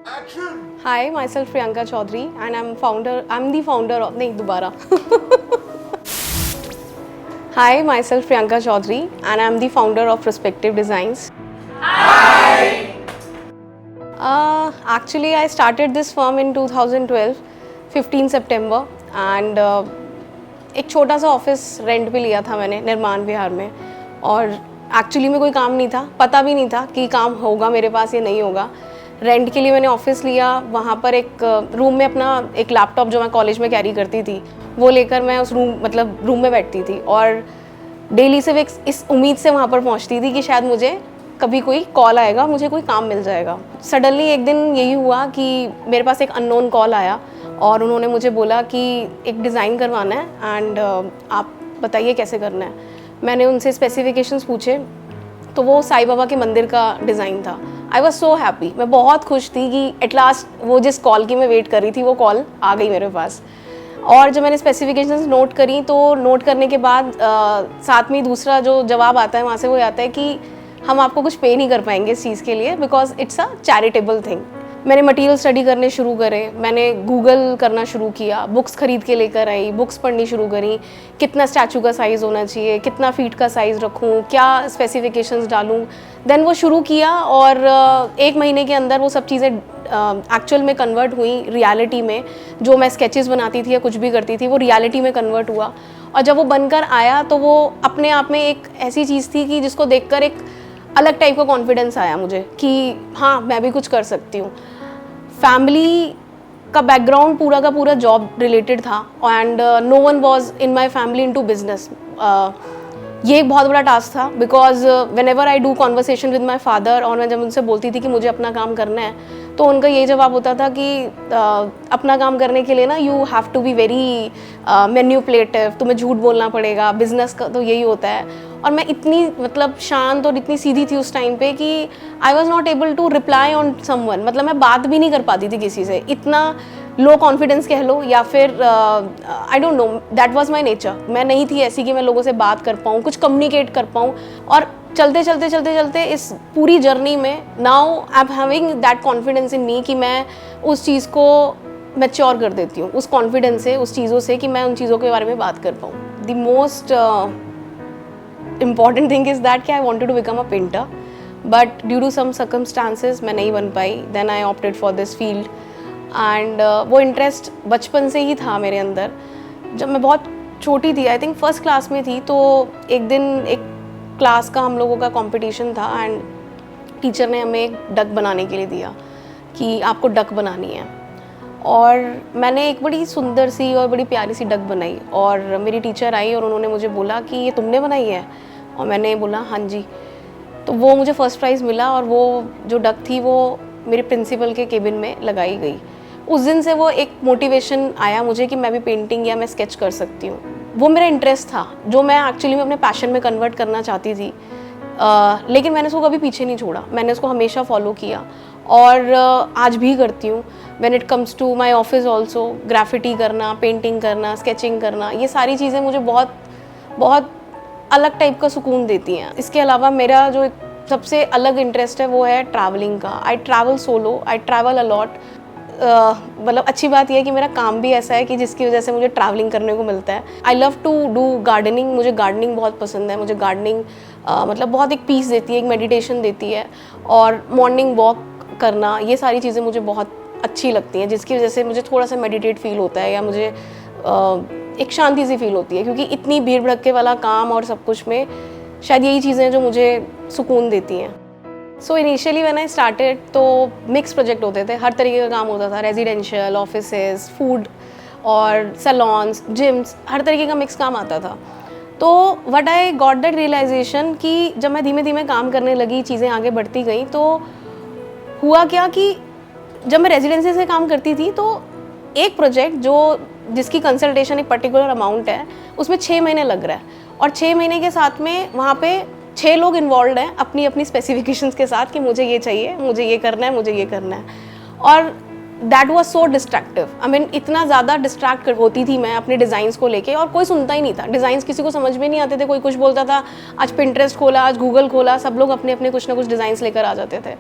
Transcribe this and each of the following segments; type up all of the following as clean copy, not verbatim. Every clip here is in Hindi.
Hi, myself Priyanka Chaudhary and I'm the founder of, नहीं दोबारा. Hi, myself Priyanka Chaudhary and I'm the founder of Perspective Designs. Hi! Actually, I started this firm in 2012, 15 September and एक छोटा सा ऑफिस रेंट पे लिया था मैंने निर्माण विहार में और एक्चुअली में कोई काम नहीं था, पता भी नहीं था कि काम होगा मेरे पास या नहीं होगा. रेंट के लिए मैंने ऑफिस लिया, वहाँ पर एक रूम में अपना एक लैपटॉप जो मैं कॉलेज में कैरी करती थी वो लेकर मैं उस रूम में बैठती थी और डेली से इस उम्मीद से वहाँ पर पहुँचती थी कि शायद मुझे कभी कोई कॉल आएगा, मुझे कोई काम मिल जाएगा. सडनली एक दिन यही हुआ कि मेरे पास एक अननोन कॉल आया और उन्होंने मुझे बोला कि एक डिज़ाइन करवाना है एंड आप बताइए कैसे करना है. मैंने उनसे स्पेसिफिकेशंस पूछे तो वो साईं बाबा के मंदिर का डिज़ाइन था. आई वॉज सो हैप्पी, मैं बहुत खुश थी कि एट लास्ट वो जिस कॉल की मैं वेट कर रही थी वो कॉल आ गई मेरे पास. और जब मैंने स्पेसिफिकेशंस नोट करी तो नोट करने के बाद साथ में दूसरा जो जवाब आता है वहाँ से वो आता है कि हम आपको कुछ पे नहीं कर पाएंगे इस चीज़ के लिए because it's a charitable thing. मैंने मटेरियल स्टडी करने शुरू करे, मैंने गूगल करना शुरू किया, बुक्स खरीद के लेकर आई, बुक्स पढ़नी शुरू करी, कितना स्टैचू का साइज़ होना चाहिए, कितना फीट का साइज़ रखूँ, क्या स्पेसिफिकेशंस डालूँ. देन वो शुरू किया और एक महीने के अंदर वो सब चीज़ें एक्चुअल में कन्वर्ट हुई रियलिटी में. जो मैं स्केचेस बनाती थी या कुछ भी करती थी वो रियलिटी में कन्वर्ट हुआ और जब वो बनकर आया तो वो अपने आप में एक ऐसी चीज़ थी कि जिसको देखकर एक अलग टाइप का कॉन्फिडेंस आया मुझे कि हाँ मैं भी कुछ कर सकती हूँ. फैमिली का बैकग्राउंड पूरा का पूरा जॉब रिलेटेड था and no one was in my family into business. ये एक बहुत बड़ा टास्क था because whenever I do conversation with my father और मैं जब उनसे बोलती थी कि मुझे अपना काम करना है तो उनका यही जवाब होता था कि अपना काम करने के लिए ना you have to be very manipulative, तुम्हें झूठ बोलना पड़ेगा, बिजनेस का तो यही होता है. और मैं इतनी मतलब शांत और इतनी सीधी थी उस टाइम पे कि I was not able to reply on someone. मतलब मैं बात भी नहीं कर पाती थी किसी से, इतना लो कॉन्फिडेंस कह लो या फिर I don't know, that was my nature. मैं नहीं थी ऐसी कि मैं लोगों से बात कर पाऊँ, कुछ कम्युनिकेट कर पाऊँ. और चलते इस पूरी जर्नी में now I am having that confidence in me कि मैं उस चीज़ को मैच्योर कर देती हूँ, उस कॉन्फिडेंस से, उस चीज़ों से कि मैं उन चीज़ों के बारे में बात कर पाऊँ. The most important thing is that कि I wanted to become a painter but due to some circumstances मैं नहीं बन पाई. Then I opted for this field and वो इंटरेस्ट बचपन से ही था मेरे अंदर. जब मैं बहुत छोटी थी, आई थिंक फर्स्ट क्लास में थी, तो एक दिन एक क्लास का हम लोगों का कंपटीशन था एंड टीचर ने हमें एक डक बनाने के लिए दिया कि आपको डक बनानी है. और मैंने एक बड़ी सुंदर सी और बड़ी प्यारी सी डक बनाई और मेरी टीचर आई और उन्होंने मुझे बोला कि ये तुमने बनाई है. और मैंने बोला हाँ जी. तो वो मुझे फर्स्ट प्राइज़ मिला और वो जो डक थी वो मेरे प्रिंसिपल के केबिन में लगाई गई. उस दिन से वो एक मोटिवेशन आया मुझे कि मैं भी पेंटिंग या मैं स्केच कर सकती हूँ. वो मेरा इंटरेस्ट था जो मैं एक्चुअली में अपने पैशन में कन्वर्ट करना चाहती थी. लेकिन मैंने उसको कभी पीछे नहीं छोड़ा, मैंने उसको हमेशा फॉलो किया और आज भी करती हूँ. When it comes to my office also, graffiti करना, पेंटिंग करना, स्केचिंग करना, ये सारी चीज़ें मुझे बहुत बहुत अलग टाइप का सुकून देती हैं. इसके अलावा मेरा जो सबसे अलग इंटरेस्ट है वो है ट्रैवलिंग का. I travel solo, I travel a lot. मतलब अच्छी बात यह है कि मेरा काम भी ऐसा है कि जिसकी वजह से मुझे ट्रैवलिंग करने को मिलता है. I love to do gardening, मुझे गार्डनिंग बहुत पसंद है. मुझे गार्डनिंग मतलब बहुत एक पीस देती है, एक मेडिटेशन देती है. और मॉर्निंग वॉक करना, ये सारी चीज़ें मुझे बहुत अच्छी लगती हैं जिसकी वजह से मुझे थोड़ा सा मेडिटेट फील होता है या मुझे एक शांति सी फील होती है क्योंकि इतनी भीड़ भड़के वाला काम और सब कुछ में शायद यही चीज़ें हैं जो मुझे सुकून देती हैं. So initially when I started तो मिक्स प्रोजेक्ट होते थे, हर तरीके का काम होता था. रेजिडेंशियल, ऑफिसेज, फूड और सैलॉन्स, जिम्स, हर तरीके का मिक्स काम आता था. तो what I got that realisation कि जब मैं धीमे धीमे काम करने लगी, चीज़ें आगे बढ़ती गई, तो हुआ क्या कि जब मैं रेजिडेंसी से काम करती थी तो एक प्रोजेक्ट जिसकी कंसल्टेशन एक पर्टिकुलर अमाउंट है उसमें 6 महीने लग रहा है और 6 महीने के साथ में वहाँ पे 6 लोग इन्वॉल्व हैं अपनी अपनी स्पेसिफिकेशंस के साथ कि मुझे ये चाहिए, मुझे ये करना है, मुझे ये करना है. और that was so destructive. I mean इतना ज़्यादा डिस्ट्रैक्ट होती थी मैं अपने डिज़ाइंस को लेके और कोई सुनता ही नहीं था. डिज़ाइंस किसी को समझ में नहीं आते थे. कोई कुछ बोलता था, आज पिंटरेस्ट खोला, आज गूगल खोला, सब लोग अपने अपने कुछ ना कुछ डिज़ाइंस लेकर आ जाते थे.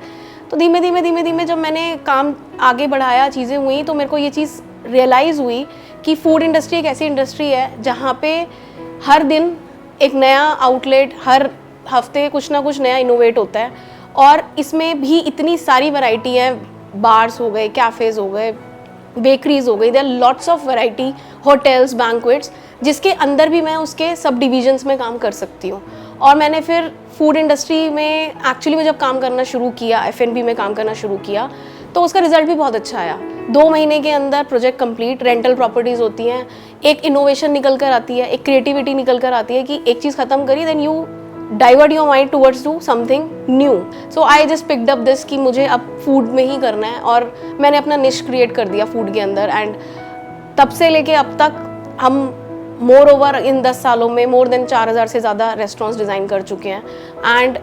तो धीमे धीमे धीमे धीमे जब मैंने काम आगे बढ़ाया, चीज़ें हुई, तो मेरे को ये चीज़ रियलाइज़ हुई कि फूड इंडस्ट्री एक ऐसी इंडस्ट्री है जहाँ पे हर दिन एक नया आउटलेट, हर हफ्ते कुछ ना कुछ नया इनोवेट होता है, और इसमें भी इतनी सारी वैरायटी है, बार्स हो गए, कैफ़ेज़ हो गए, बेकरीज हो गई, there lots of variety, hotels, banquets, जिसके अंदर भी मैं उसके सब डिविजन्स में काम कर सकती हूँ। और मैंने फिर फूड इंडस्ट्री में एक्चुअली में जब काम करना शुरू किया, F&B में काम करना शुरू किया, तो उसका रिजल्ट भी बहुत अच्छा आया। 2 महीने के अंदर प्रोजेक्ट कंप्लीट, रेंटल प्रॉपर्टीज़ होती हैं, एक इनोवेशन निकल कर आती है, एक क्रिएटिविटी निकल कर आती है कि एक चीज़ ख़त्म करी, then you divert your mind towards to something new. So I just picked up this कि मुझे अब फूड में ही करना है, और मैंने अपना निश क्रिएट कर दिया फूड के अंदर। एंड तब से लेके अब तक हम मोर ओवर इन 10 सालों में मोर देन 4000 से ज़्यादा रेस्टोरेंट्स डिज़ाइन कर चुके हैं। एंड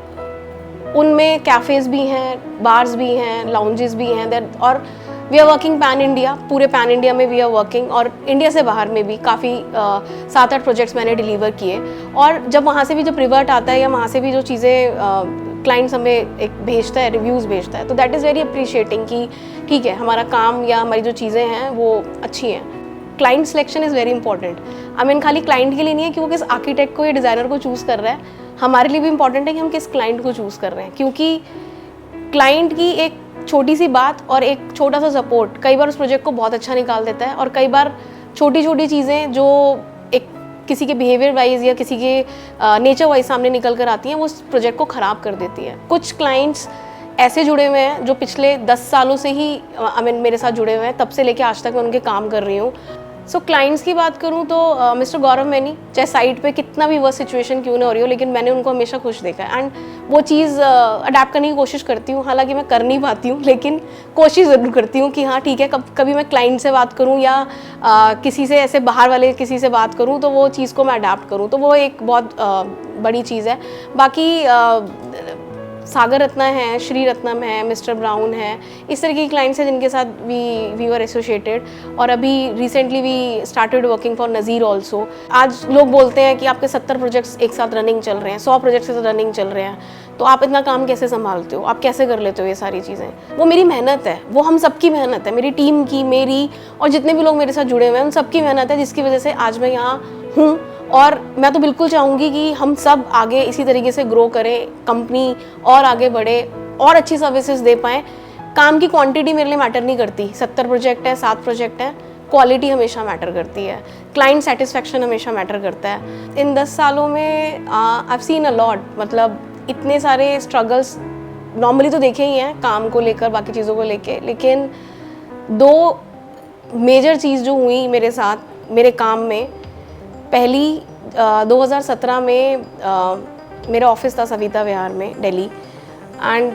उनमें कैफ़ेज़ भी हैं, बार्स भी हैं, लाउंजेस भी हैं, और we are working pan India, पूरे पैन इंडिया में वी आर वर्किंग, और इंडिया से बाहर में भी काफ़ी 7-8 प्रोजेक्ट्स मैंने डिलीवर किए। और जब वहाँ से भी जब रिवर्ट आता है, या वहाँ से भी जो चीज़ें क्लाइंट्स हमें एक भेजता है, रिव्यूज़ भेजता है, तो दैट इज़ वेरी अप्रिशिएटिंग कि ठीक है, हमारा काम या हमारी जो चीज़ें हैं वो अच्छी हैं। Client selection is very important. I mean खाली क्लाइंट के लिए नहीं है कि वो किस आर्किटेक्ट को या डिज़ाइनर को चूज़ कर रहा है, हमारे लिए भी इंपॉर्टेंट है कि हम किस क्लाइंट को चूज़ कर रहे हैं, क्योंकि क्लाइंट की एक छोटी सी बात और एक छोटा सा सपोर्ट कई बार उस प्रोजेक्ट को बहुत अच्छा निकाल देता है, और कई बार छोटी छोटी चीज़ें जो एक किसी के बिहेवियर वाइज या किसी के नेचर वाइज सामने निकल कर आती हैं, वो उस प्रोजेक्ट को ख़राब कर देती है। कुछ क्लाइंट्स ऐसे जुड़े हुए हैं जो पिछले 10 सालों से ही मेरे साथ जुड़े हुए हैं, तब से लेके आज तक मैं उनके काम कर रही हूँ। सो क्लाइंट्स की बात करूँ तो मिस्टर गौरव मैनी, चाहे साइट पे कितना भी वर्स्ट सिचुएशन क्यों ना हो रही हो, लेकिन मैंने उनको हमेशा खुश देखा है। एंड वो चीज़ अडेप्ट करने की कोशिश करती हूँ, हालांकि मैं कर नहीं पाती हूँ, लेकिन कोशिश ज़रूर करती हूँ कि हाँ ठीक है, कभी मैं क्लाइंट से बात करूँ या किसी से ऐसे बाहर वाले किसी से बात करूँ, तो वो चीज़ को मैं अडेप्ट करूँ, तो वो एक बहुत बड़ी चीज़ है। बाकी सागर रत्ना है, श्री रत्नम है, मिस्टर ब्राउन है, इस तरह की क्लाइंट्स हैं जिनके साथ वी वर एसोसिएटेड। और अभी recently we started working for Nazir also. आज लोग बोलते हैं कि आपके 70 प्रोजेक्ट्स एक साथ रनिंग चल रहे हैं, 100 प्रोजेक्ट्स एक साथ रनिंग चल रहे हैं, तो आप इतना काम कैसे संभालते हो, आप कैसे कर लेते हो ये सारी चीज़ें? वो मेरी मेहनत है, वो हम सबकी मेहनत है, मेरी टीम की, मेरी, और जितने भी लोग मेरे साथ जुड़े हुए हैं उन सबकी मेहनत है, जिसकी वजह से आज मैं यहाँ हूँ। और मैं तो बिल्कुल चाहूँगी कि हम सब आगे इसी तरीके से ग्रो करें, कंपनी और आगे बढ़े और अच्छी सर्विसेज दे पाएँ। काम की क्वांटिटी मेरे लिए मैटर नहीं करती, 70 प्रोजेक्ट है, 7 प्रोजेक्ट है, क्वालिटी हमेशा मैटर करती है, क्लाइंट सेटिस्फेक्शन हमेशा मैटर करता है। इन 10 सालों में I have seen a lot, मतलब इतने सारे स्ट्रगल्स नॉर्मली तो देखे ही हैं काम को लेकर, बाकी चीज़ों को लेके, लेकिन 2 मेजर चीज़ जो हुई मेरे साथ मेरे काम में, पहली 2017 में मेरा ऑफिस था सविता विहार में दिल्ली, एंड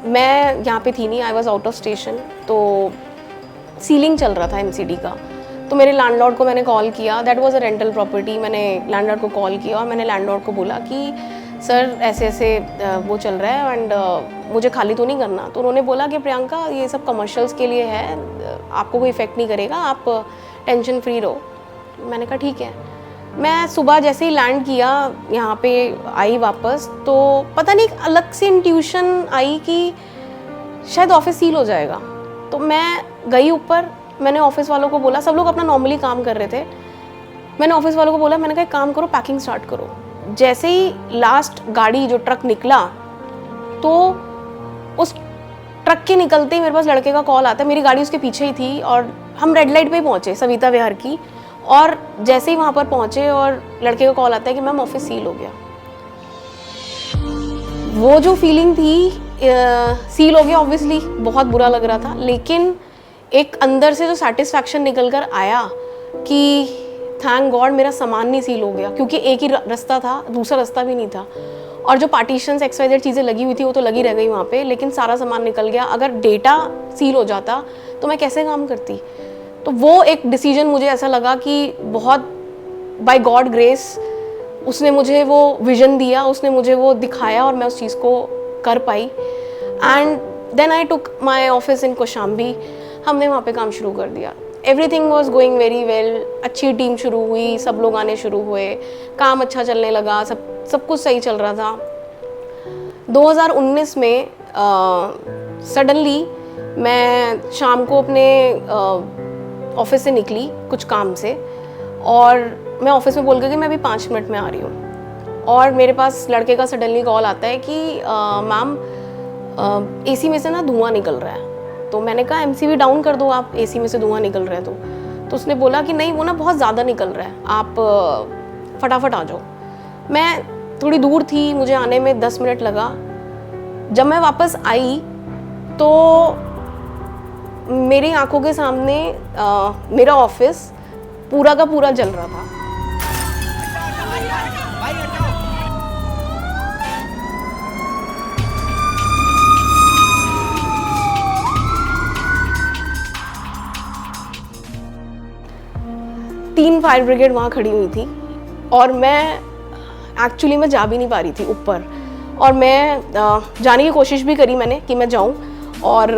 मैं यहाँ पे थी नहीं, I was out of station. तो सीलिंग चल रहा था एमसीडी का, तो मेरे लैंडलॉर्ड को मैंने कॉल किया, that was a rental property. मैंने लैंडलॉर्ड को कॉल किया और मैंने लैंडलॉर्ड को बोला कि सर ऐसे ऐसे वो चल रहा है एंड मुझे खाली तो नहीं करना। तो उन्होंने बोला कि प्रियंका ये सब कमर्शियल्स के लिए है, आपको कोई इफेक्ट नहीं करेगा, आप टेंशन फ्री रहो। मैंने कहा ठीक है। मैं सुबह जैसे ही लैंड किया यहाँ पे आई वापस, तो पता नहीं एक अलग से इंट्यूशन आई कि शायद ऑफिस सील हो जाएगा। तो मैं गई ऊपर, मैंने ऑफिस वालों को बोला, सब लोग अपना नॉर्मली काम कर रहे थे, मैंने ऑफिस वालों को बोला, मैंने कहा एक काम करो, पैकिंग स्टार्ट करो। जैसे ही लास्ट गाड़ी जो ट्रक निकला, तो उस ट्रक के निकलते ही मेरे पास लड़के का कॉल आता है, मेरी गाड़ी उसके पीछे ही थी और हम रेड लाइट पे ही पहुँचे सविता विहार की। और जैसे ही वहाँ पर पहुँचे और लड़के का कॉल आता है कि मैम ऑफिस सील हो गया। वो जो फीलिंग थी, सील हो गया, ऑब्वियसली बहुत बुरा लग रहा था, लेकिन एक अंदर से जो सेटिस्फैक्शन निकल कर आया कि थैंक गॉड मेरा सामान नहीं सील हो गया, क्योंकि एक ही रास्ता था, दूसरा रास्ता भी नहीं था। और जो पार्टीशंस XYZ चीज़ें लगी हुई थी वो तो लगी रह गई वहाँ पे, लेकिन सारा सामान निकल गया। अगर डेटा सील हो जाता तो मैं कैसे काम करती? तो वो एक डिसीजन मुझे ऐसा लगा कि बहुत बाय गॉड ग्रेस उसने मुझे वो विजन दिया, उसने मुझे वो दिखाया और मैं उस चीज़ को कर पाई। And then I took my office in Kaushambi, हमने वहाँ पे काम शुरू कर दिया। Everything was going very well, अच्छी टीम शुरू हुई, सब लोग आने शुरू हुए, काम अच्छा चलने लगा, सब कुछ सही चल रहा था। 2019 में सडनली मैं शाम को अपने ऑफिस से निकली कुछ काम से, और मैं ऑफिस में बोल गई कि मैं अभी 5 मिनट में आ रही हूँ, और मेरे पास लड़के का सडनली कॉल आता है कि मैम एसी में से ना धुआं निकल रहा है। तो मैंने कहा एमसीबी डाउन कर दो आप, एसी में से धुआं निकल रहा है। तो उसने बोला कि नहीं वो ना बहुत ज़्यादा निकल रहा है, आप फटाफट आ जाओ। मैं थोड़ी दूर थी, मुझे आने में 10 मिनट लगा। जब मैं वापस आई तो मेरी आंखों के सामने मेरा ऑफिस पूरा का पूरा जल रहा था। तीन फायर ब्रिगेड वहाँ खड़ी हुई थी, और मैं एक्चुअली मैं जा भी नहीं पा रही थी ऊपर, और मैं जाने की कोशिश भी करी मैंने कि मैं जाऊँ, और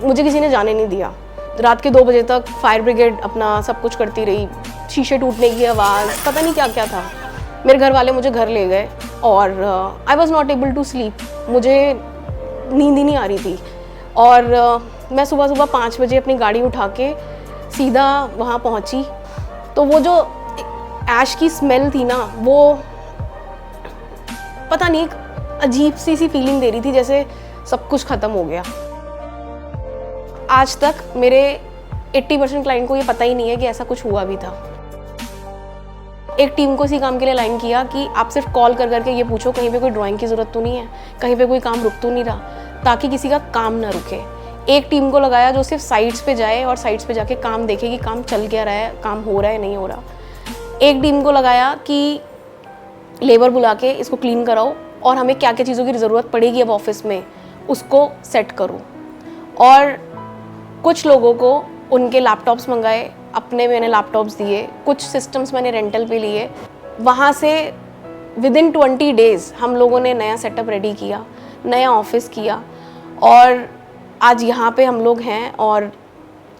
मुझे किसी ने जाने नहीं दिया। रात के 2 बजे तक फायर ब्रिगेड अपना सब कुछ करती रही, शीशे टूटने की आवाज़, पता नहीं क्या क्या था। मेरे घर वाले मुझे घर ले गए, और I was not able to sleep, मुझे नींद ही नहीं आ रही थी। और मैं सुबह सुबह 5 बजे अपनी गाड़ी उठा के सीधा वहाँ पहुँची, तो वो जो ऐश की स्मेल थी ना, वो पता नहीं एक अजीब सी फीलिंग दे रही थी, जैसे सब कुछ ख़त्म हो गया। आज तक मेरे 80% क्लाइंट को ये पता ही नहीं है कि ऐसा कुछ हुआ भी था। एक टीम को इसी काम के लिए लाइन किया कि आप सिर्फ कॉल कर करके ये पूछो कहीं पे कोई ड्राइंग की ज़रूरत तो नहीं है, कहीं पे कोई काम रुक तो नहीं रहा, ताकि किसी का काम ना रुके। एक टीम को लगाया जो सिर्फ साइट्स पे जाए और साइट्स पे जाके काम देखे कि काम चल क्या रहा है, काम हो रहा है नहीं हो रहा। एक टीम को लगाया कि लेबर बुला के इसको क्लीन कराओ, और हमें क्या क्या चीज़ों की ज़रूरत पड़ेगी अब ऑफिस में उसको सेट करो। और कुछ लोगों को उनके लैपटॉप्स मंगाए, अपने मैंने लैपटॉप्स दिए, कुछ सिस्टम्स मैंने रेंटल पे लिए। वहाँ से विदिन 20 डेज़ हम लोगों ने नया सेटअप रेडी किया, नया ऑफिस किया, और आज यहाँ पे हम लोग हैं, और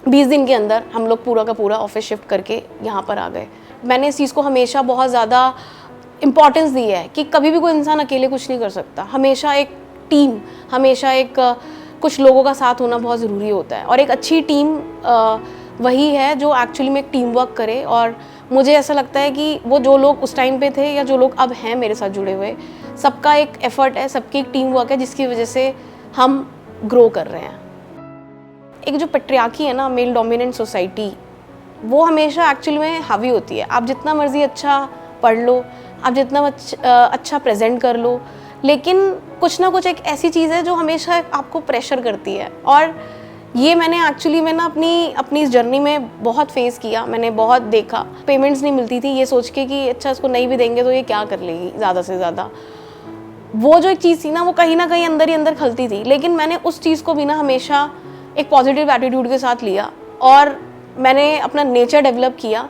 20 दिन के अंदर हम लोग पूरा का पूरा ऑफिस शिफ्ट करके यहाँ पर आ गए। मैंने इस चीज़ को हमेशा बहुत ज़्यादा इम्पॉर्टेंस दी है कि कभी भी कोई इंसान अकेले कुछ नहीं कर सकता, हमेशा एक टीम, हमेशा एक कुछ लोगों का साथ होना बहुत ज़रूरी होता है। और एक अच्छी टीम वही है जो एक्चुअली में एक टीम वर्क करे। और मुझे ऐसा लगता है कि वो जो लोग उस टाइम पे थे या जो लोग अब हैं मेरे साथ जुड़े हुए, सबका एक एफर्ट है, सबकी एक टीम वर्क है, जिसकी वजह से हम ग्रो कर रहे हैं। एक जो पेट्रियार्की है ना, मेल डोमिनेंट सोसाइटी, वो हमेशा एक्चुअली में हावी होती है। आप जितना मर्जी अच्छा पढ़ लो, आप जितना अच्छा प्रेजेंट कर लो, लेकिन कुछ ना कुछ एक ऐसी चीज़ है जो हमेशा आपको प्रेशर करती है। और ये मैंने एक्चुअली में ना अपनी इस जर्नी में बहुत फेस किया, मैंने बहुत देखा। पेमेंट्स नहीं मिलती थी ये सोच के कि अच्छा इसको नहीं भी देंगे तो ये क्या कर लेगी ज़्यादा से ज़्यादा। वो जो एक चीज़ थी ना, वो कहीं ना कहीं अंदर ही अंदर खलती थी, लेकिन मैंने उस चीज़ को भी ना हमेशा एक पॉजिटिव एटीट्यूड के साथ लिया, और मैंने अपना नेचर डेवलप किया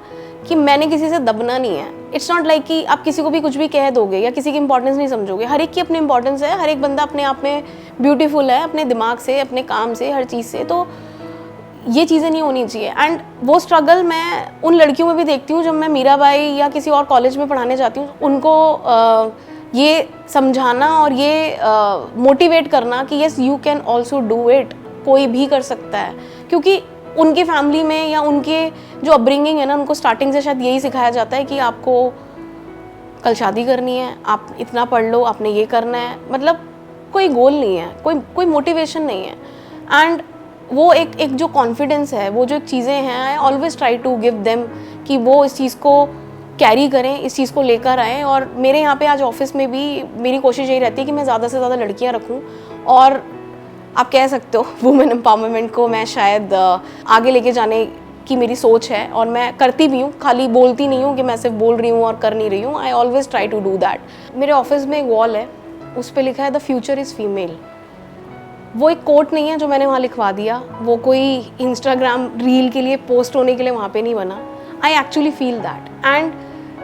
कि मैंने किसी से दबना नहीं है। इट्स नॉट लाइक कि आप किसी को भी कुछ भी कह दोगे या किसी की इंपॉर्टेंस नहीं समझोगे। हर एक की अपनी इंपॉर्टेंस है, हर एक बंदा अपने आप में ब्यूटीफुल है, अपने दिमाग से, अपने काम से, हर चीज़ से। तो ये चीज़ें नहीं होनी चाहिए। एंड वो स्ट्रगल मैं उन लड़कियों में भी देखती हूँ, जब मैं मीराबाई या किसी और कॉलेज में पढ़ाने जाती हूँ, उनको ये समझाना और ये मोटिवेट करना कि yes you can also do it, कोई भी कर सकता है। क्योंकि उनकी फैमिली में या उनके जो अपब्रिंगिंग है ना, उनको स्टार्टिंग से शायद यही सिखाया जाता है कि आपको कल शादी करनी है, आप इतना पढ़ लो, आपने ये करना है, मतलब कोई गोल नहीं है, कोई मोटिवेशन नहीं है। एंड वो एक जो कॉन्फिडेंस है, वो जो एक चीज़ें हैं, I always try to give them कि वो इस चीज़ को कैरी करें, इस चीज़ को लेकर आएँ। और मेरे यहाँ पे आज ऑफिस में भी मेरी कोशिश यही रहती है कि मैं ज़्यादा से ज़्यादा लड़कियाँ रखूँ, और आप कह सकते हो वुमेन एम्पावरमेंट को मैं शायद आगे लेके जाने की मेरी सोच है, और मैं करती भी हूँ, खाली बोलती नहीं हूँ कि मैं सिर्फ बोल रही हूँ और कर नहीं रही हूँ। I always try to do that. मेरे ऑफिस में एक वॉल है, उस पर लिखा है द फ्यूचर इज़ फीमेल। वो एक कोट नहीं है जो मैंने वहाँ लिखवा दिया, वो कोई इंस्टाग्राम रील के लिए पोस्ट होने के लिए वहाँ पे नहीं बना। I actually feel that. And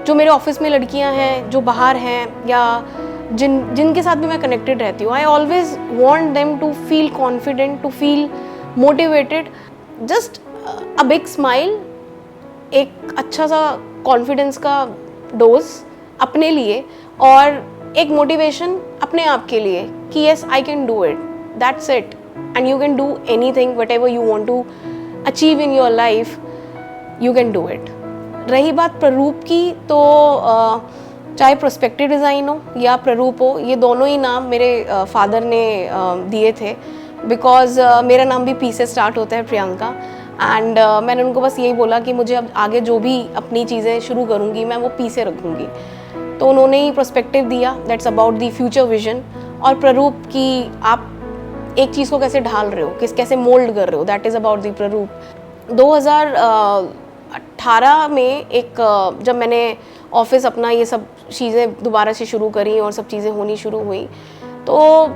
जो मेरे ऑफिस में लड़कियाँ हैं, जो बाहर हैं, या जिनके साथ भी मैं कनेक्टेड रहती हूँ, I always want them to feel confident, to feel motivated. Just a big smile, एक अच्छा सा कॉन्फिडेंस का डोज अपने लिए, और एक मोटिवेशन अपने आप के लिए कि yes I can do it, that's it, and you can do anything whatever you want to achieve in your life, you can do it. रही बात प्ररूप की, तो चाहे प्रोस्पेक्टिव डिज़ाइन हो या प्ररूप हो, ये दोनों ही नाम मेरे फादर ने दिए थे, बिकॉज मेरा नाम भी पी से स्टार्ट होता है, प्रियंका। एंड मैंने उनको बस यही बोला कि मुझे अब आगे जो भी अपनी चीज़ें शुरू करूँगी मैं वो पी से रखूँगी, तो उन्होंने ही प्रोस्पेक्टिव दिया, that's about the future vision, और प्ररूप की आप एक चीज़ को कैसे ढाल रहे हो, कैसे मोल्ड कर रहे हो, दैट इज़ अबाउट दी प्ररूप। 2018 में एक जब मैंने ऑफिस अपना ये सब चीज़ें दोबारा से शुरू करी और सब चीज़ें होनी शुरू हुई, तो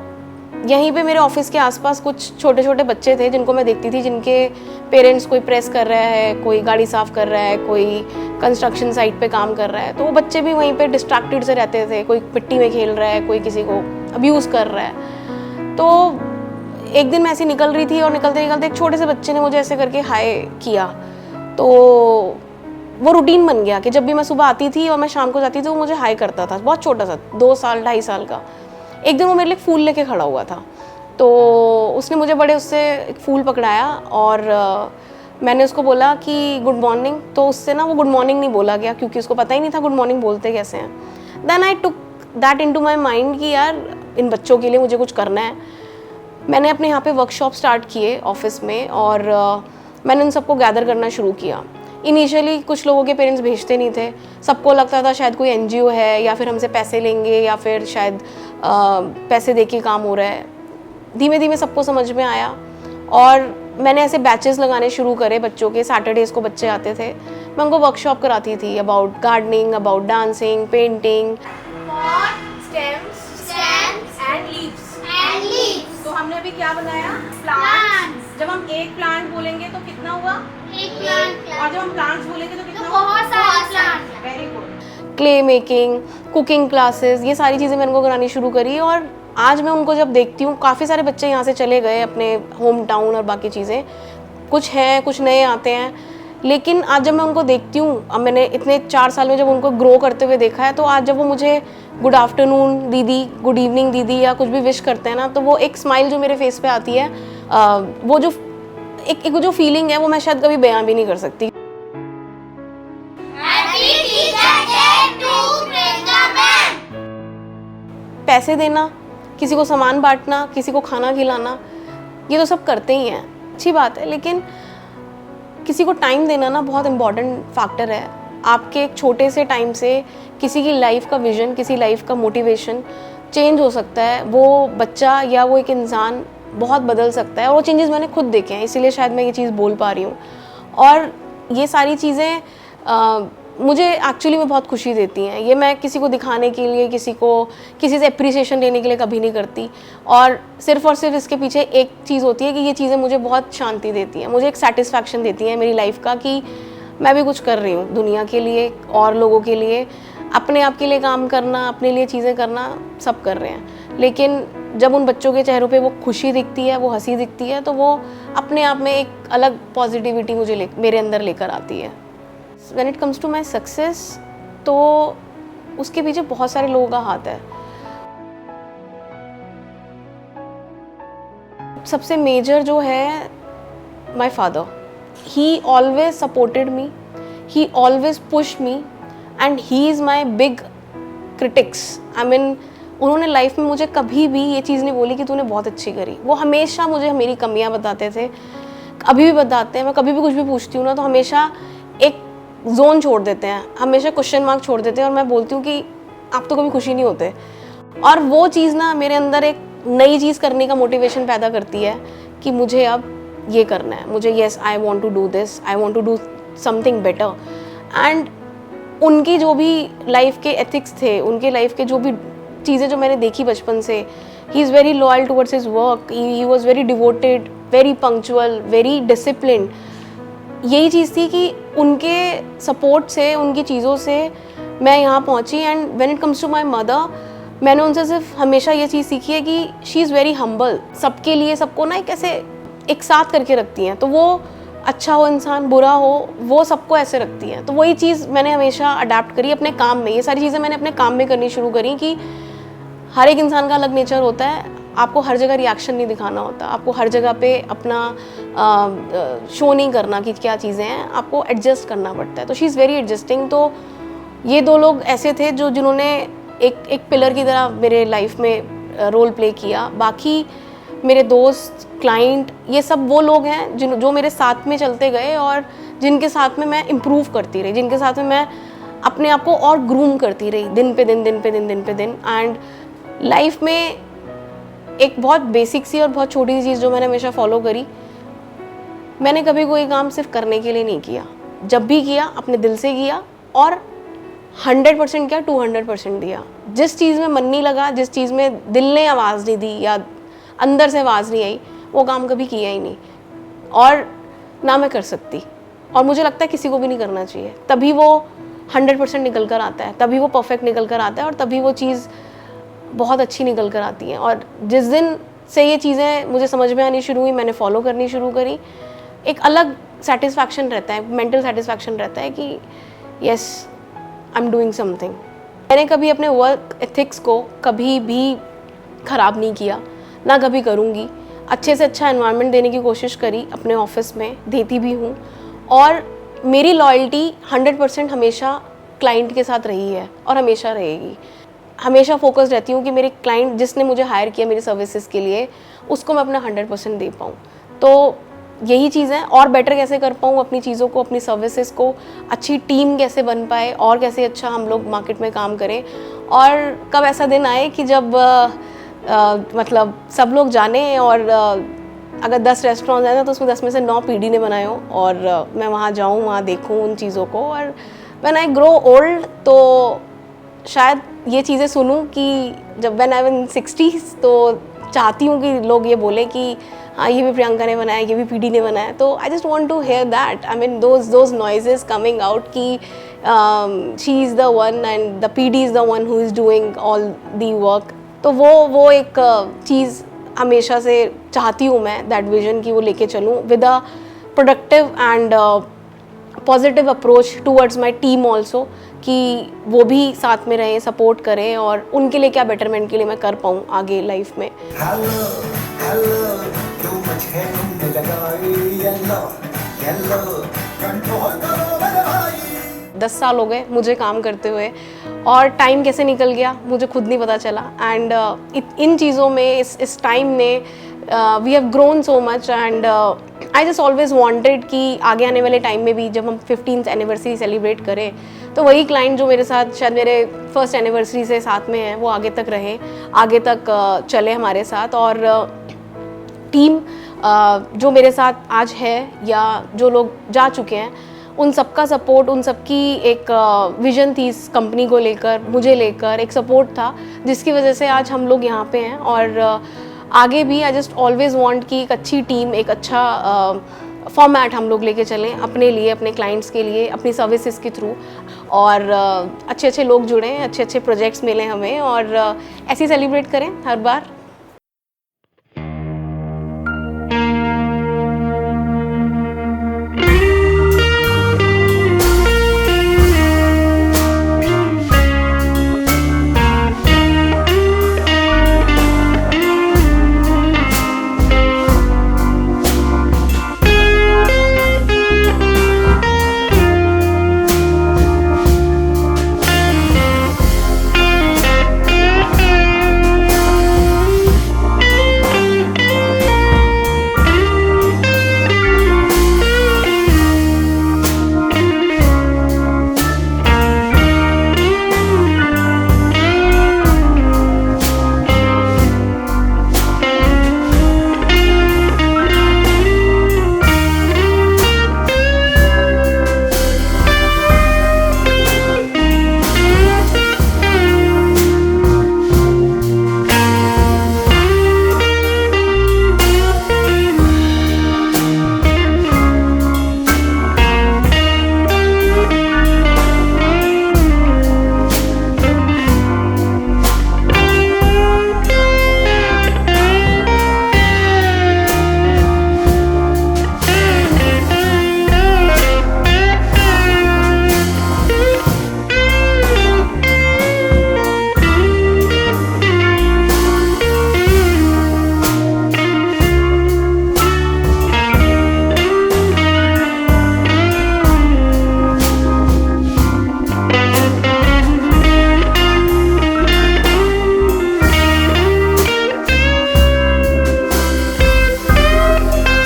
यहीं पे मेरे ऑफिस के आसपास कुछ छोटे छोटे बच्चे थे जिनको मैं देखती थी, जिनके पेरेंट्स कोई प्रेस कर रहा है, कोई गाड़ी साफ़ कर रहा है, कोई कंस्ट्रक्शन साइट पे काम कर रहा है, तो वो बच्चे भी वहीं पे डिस्ट्रैक्टेड से रहते थे, कोई मिट्टी में खेल रहा है, कोई किसी को अब्यूज़ कर रहा है। तो एक दिन मैं ऐसी निकल रही थी और निकलते निकलते एक छोटे से बच्चे ने मुझे ऐसे करके हाय किया, तो वो रूटीन बन गया कि जब भी मैं सुबह आती थी और मैं शाम को जाती थी वो मुझे हाय करता था, बहुत छोटा सा, 2 साल 2.5 साल का। एक दिन वो मेरे लिए फूल लेके खड़ा हुआ था, तो उसने मुझे बड़े उससे एक फूल पकड़ाया और मैंने उसको बोला कि गुड मॉर्निंग, तो उससे ना वो गुड मॉर्निंग नहीं बोला गया, क्योंकि उसको पता ही नहीं था गुड मॉर्निंग बोलते कैसे हैं। Then I took that into my mind कि यार इन बच्चों के लिए मुझे कुछ करना है। मैंने अपने यहाँ पे वर्कशॉप स्टार्ट किए ऑफिस में, और मैंने उन सबको गैदर करना शुरू किया। इनिशियली कुछ लोगों के पेरेंट्स भेजते नहीं थे, सबको लगता था शायद कोई एनजीओ है या फिर हमसे पैसे लेंगे या फिर शायद पैसे दे के काम हो रहा है। धीमे धीमे सबको समझ में आया और मैंने ऐसे बैचेस लगाने शुरू करे बच्चों के। सैटरडेज़ को बच्चे आते थे, मैं उनको वर्कशॉप कराती थी about gardening, about dancing, painting, तो हमने अभी क्या बनाया, प्लांट्स। जब हम एक प्लांट बोलेंगे तो कितना हुआ, एक प्लांट, और जब हम प्लांट्स बोलेंगे तो कितना, बहुत सारे plant. Very good. Clay making, cooking classes, ये सारी चीज़ें मैंने उनको करानी शुरू करी। और आज मैं उनको जब देखती हूँ, काफ़ी सारे बच्चे यहाँ से चले गए अपने होम टाउन और बाकी चीज़ें, कुछ हैं, कुछ नए आते हैं, लेकिन आज जब मैं उनको देखती हूँ, अब मैंने इतने 4 साल में जब उनको ग्रो करते हुए देखा है, तो आज जब वो मुझे गुड आफ्टरनून दीदी, गुड इवनिंग दीदी या कुछ भी विश करते हैं ना, तो वो एक स्माइल जो मेरे फेस पे आती है, वो जो एक जो फीलिंग है वो मैं शायद कभी बयां भी नहीं कर सकती। पैसे देना, किसी को सामान बांटना, किसी को खाना खिलाना, ये तो सब करते ही हैं, अच्छी बात है, लेकिन किसी को टाइम देना ना बहुत इम्पॉर्टेंट फैक्टर है। आपके एक छोटे से टाइम से किसी की लाइफ का विजन, किसी लाइफ का मोटिवेशन चेंज हो सकता है। वो बच्चा या वो एक इंसान बहुत बदल सकता है, और वो चेंजेस मैंने खुद देखे हैं, इसीलिए शायद मैं ये चीज़ बोल पा रही हूँ। और ये सारी चीज़ें मुझे एक्चुअली में बहुत खुशी देती हैं। ये मैं किसी को दिखाने के लिए, किसी से अप्रिसिएशन लेने के लिए कभी नहीं करती, और सिर्फ इसके पीछे एक चीज़ होती है कि ये चीज़ें मुझे बहुत शांति देती हैं, मुझे एक सेटिस्फैक्शन देती हैं मेरी लाइफ का, कि मैं भी कुछ कर रही हूँ दुनिया के लिए और लोगों के लिए। अपने आप के लिए काम करना, अपने लिए चीज़ें करना, सब कर रहे हैं, लेकिन जब उन बच्चों के चेहरों पे वो खुशी दिखती है, वो हंसी दिखती है, तो वो अपने आप में एक अलग पॉजिटिविटी मेरे अंदर लेकर आती है। When it comes to my success, तो उसके पीछे बहुत सारे लोगों का हाथ है। सबसे मेजर जो है my father, he always supported me, he always push me, and he is my big critics. I mean, उन्होंने लाइफ में मुझे कभी भी ये चीज़ नहीं बोली कि तूने बहुत अच्छी करी। वो हमेशा मुझे मेरी कमियां बताते थे, अभी भी बताते हैं। मैं कभी भी कुछ भी पूछती हूँ ना, तो हमेशा एक जोन छोड़ देते हैं, हमेशा क्वेश्चन मार्क छोड़ देते हैं, और मैं बोलती हूँ कि आप तो कभी खुशी नहीं होते। और वो चीज़ ना मेरे अंदर एक नई चीज़ करने का मोटिवेशन पैदा करती है कि मुझे अब ये करना है, मुझे yes I want to do this, I want to do something better. And उनकी जो भी लाइफ के एथिक्स थे, उनके लाइफ के जो भी चीज़ें जो मैंने देखी बचपन से, he is very loyal towards his work, he was very devoted, very punctual, very discipline. यही चीज़ थी कि उनके सपोर्ट से, उनकी चीज़ों से मैं यहाँ पहुँची। And when it comes to my mother, मैंने उनसे सिर्फ हमेशा ये चीज़ सीखी है कि शी इज़ वेरी हम्बल। सबके लिए, सबको ना एक ऐसे एक साथ करके रखती हैं, तो वो अच्छा हो इंसान, बुरा हो, वो सबको ऐसे रखती हैं। तो वही चीज़ मैंने हमेशा अडेप्ट करी अपने काम में। ये सारी चीज़ें मैंने अपने काम में करनी शुरू करी कि हर एक इंसान का अलग नेचर होता है, आपको हर जगह रिएक्शन नहीं दिखाना होता, आपको हर जगह पे अपना शो नहीं करना कि क्या चीज़ें हैं, आपको एडजस्ट करना पड़ता है। तो शी इज़ वेरी एडजस्टिंग। तो ये दो लोग ऐसे थे जिन्होंने एक पिलर की तरह मेरे लाइफ में रोल प्ले किया। बाकी मेरे दोस्त, क्लाइंट, ये सब वो लोग हैं जो मेरे साथ में चलते गए और जिनके साथ में मैं इम्प्रूव करती रही, जिनके साथ में मैं अपने आप को और ग्रूम करती रही दिन पे दिन। एंड लाइफ में एक बहुत बेसिक सी और बहुत छोटी सी चीज़ जो मैंने हमेशा फॉलो करी, मैंने कभी कोई काम सिर्फ करने के लिए नहीं किया। जब भी किया अपने दिल से किया और 100% किया, 200% दिया। जिस चीज़ में मन नहीं लगा, जिस चीज़ में दिल ने आवाज़ नहीं दी या अंदर से आवाज़ नहीं आई, वो काम कभी किया ही नहीं और ना मैं कर सकती। और मुझे लगता है किसी को भी नहीं करना चाहिए। तभी वो 100% निकल कर आता है, तभी वो परफेक्ट निकल कर आता है और तभी वो चीज़ बहुत अच्छी निकल कर आती है। और जिस दिन से ये चीज़ें मुझे समझ में आनी शुरू हुई, मैंने फॉलो करनी शुरू करी, एक अलग सेटिस्फैक्शन रहता है, मेंटल सेटिस्फैक्शन रहता है कि yes, I am doing something. मैंने कभी अपने वर्क एथिक्स को कभी भी ख़राब नहीं किया, ना कभी करूँगी। अच्छे से अच्छा एनवायरनमेंट देने की कोशिश करी अपने ऑफिस में, देती भी हूँ। और मेरी लॉयल्टी 100% हमेशा क्लाइंट के साथ रही है और हमेशा रहेगी। हमेशा फोकस रहती हूँ कि मेरे क्लाइंट जिसने मुझे हायर किया मेरी सर्विसेज के लिए, उसको मैं अपना 100% दे पाऊँ। तो यही चीज़ है, और बेटर कैसे कर पाऊँ अपनी चीज़ों को, अपनी सर्विसेज को, अच्छी टीम कैसे बन पाए और कैसे अच्छा हम लोग मार्केट में काम करें। और कब ऐसा दिन आए कि जब मतलब सब लोग जाने और अगर 10 रेस्टोरेंट हैं तो उसमें 10 में से 9 पीडी ने बनाए हो और मैं वहाँ जाऊँ, वहाँ देखूँ उन चीज़ों को। और व्हेन आई ग्रो ओल्ड तो शायद ये चीज़ें सुनूं कि जब व्हेन आई इन 60s तो चाहती हूँ कि लोग ये बोले कि हाँ ये भी प्रियंका ने बनाया, ये भी पीडी ने बनाया। तो I just want to hear that, I mean those noises coming out कि she is the one and the PD is the one who is doing all the work. तो वो एक चीज़ हमेशा से चाहती हूँ मैं, दैट विजन की वो लेके चलूँ with a productive and positive approach towards my team also, कि वो भी साथ में रहें, सपोर्ट करें और उनके लिए क्या बेटरमेंट के लिए मैं कर पाऊँ आगे लाइफ में। 10 साल हो गए मुझे काम करते हुए और टाइम कैसे निकल गया मुझे खुद नहीं पता चला। एंड इन चीज़ों में, इस टाइम में we have grown so much and I just always wanted कि आगे आने वाले टाइम में भी जब हम 15th एनिवर्सरी सेलिब्रेट करें तो वही क्लाइंट जो मेरे साथ शायद मेरे फर्स्ट एनिवर्सरी से साथ में है वो आगे तक रहे, आगे तक चले हमारे साथ। और टीम जो मेरे साथ आज है या जो लोग जा चुके हैं, उन सबका सपोर्ट, उन सबकी एक विजन थी इस कंपनी को लेकर, मुझे लेकर एक सपोर्ट था जिसकी वजह से आज हम लोग यहाँ पे हैं। और आगे भी आई जस्ट ऑलवेज वांट कि एक अच्छी टीम, एक अच्छा फॉर्मेट हम लोग लेके चलें अपने लिए, अपने क्लाइंट्स के लिए, अपनी सर्विसेज के थ्रू। और अच्छे अच्छे लोग जुड़ें, अच्छे अच्छे प्रोजेक्ट्स मिलें हमें और ऐसे ही सेलिब्रेट करें हर बार।